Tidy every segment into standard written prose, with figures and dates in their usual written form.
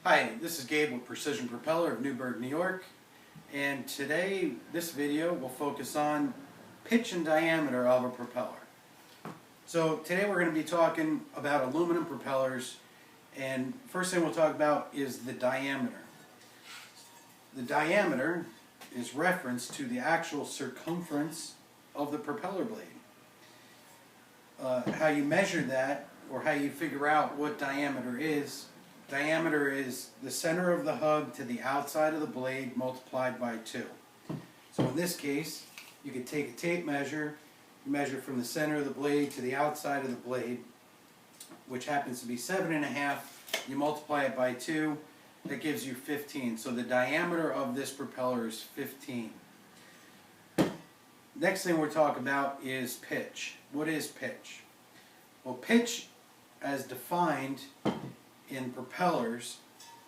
Hi, this is Gabe with Precision Propeller of Newburgh, New York, and today this video will focus on pitch and diameter of a propeller. So today we're going to be talking about aluminum propellers, and first thing we'll talk about is the diameter. The diameter is reference to the actual circumference of the propeller blade. How you measure that, or how you figure out what diameter is the center of the hub to the outside of the blade multiplied by 2. So in this case, you could take a tape measure, you measure from the center of the blade to the outside of the blade, which happens to be 7.5. You multiply it by 2, that gives you 15. So the diameter of this propeller is 15. Next thing we're talking about is pitch. What is pitch? Well, pitch, as defined in propellers,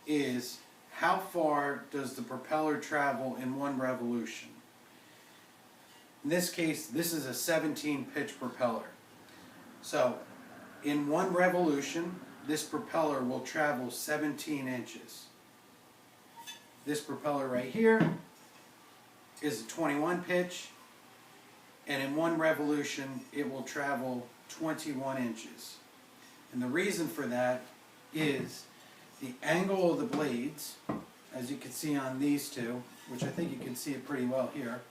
is how far does the propeller travel in one revolution. In this case, this is a 17 pitch propeller. So in one revolution, this propeller will travel 17 inches. This propeller right here is a 21 pitch, and in one revolution it will travel 21 inches. And the reason for that is the angle of the blades, as you can see on these two, which I think you can see it pretty well here.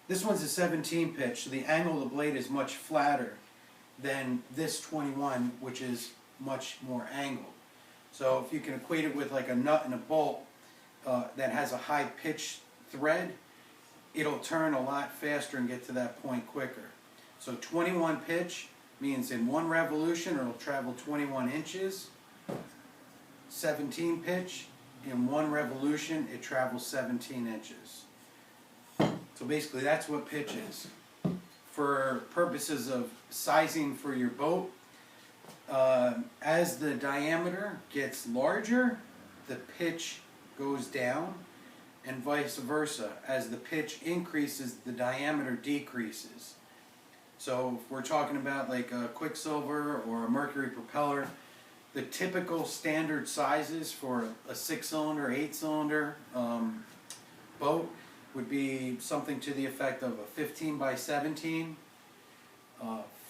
This one's a 17 pitch, so the angle of the blade is much flatter than this 21, which is much more angled. So if you can equate it with like a nut and a bolt that has a high pitch thread, it'll turn a lot faster and get to that point quicker. So 21 pitch means in one revolution it'll travel 21 inches. 17 pitch, in one revolution it travels 17 inches. So basically that's what pitch is. For purposes of sizing for your boat, as the diameter gets larger, the pitch goes down, and vice versa. As the pitch increases, the diameter decreases. So if we're talking about like a Quicksilver or a Mercury propeller, the typical standard sizes for a 6-cylinder, 8-cylinder boat would be something to the effect of a 15 by 17,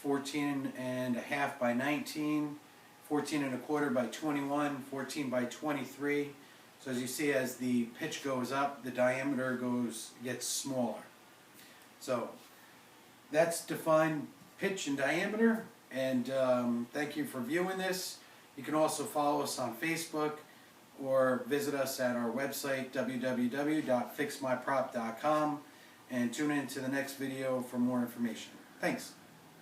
14 and a half by 19, 14 and a quarter by 21, 14 by 23. So as you see, as the pitch goes up, the diameter gets smaller. So that's defined pitch and diameter, and thank you for viewing this. You can also follow us on Facebook or visit us at our website www.fixmyprop.com and tune in to the next video for more information. Thanks.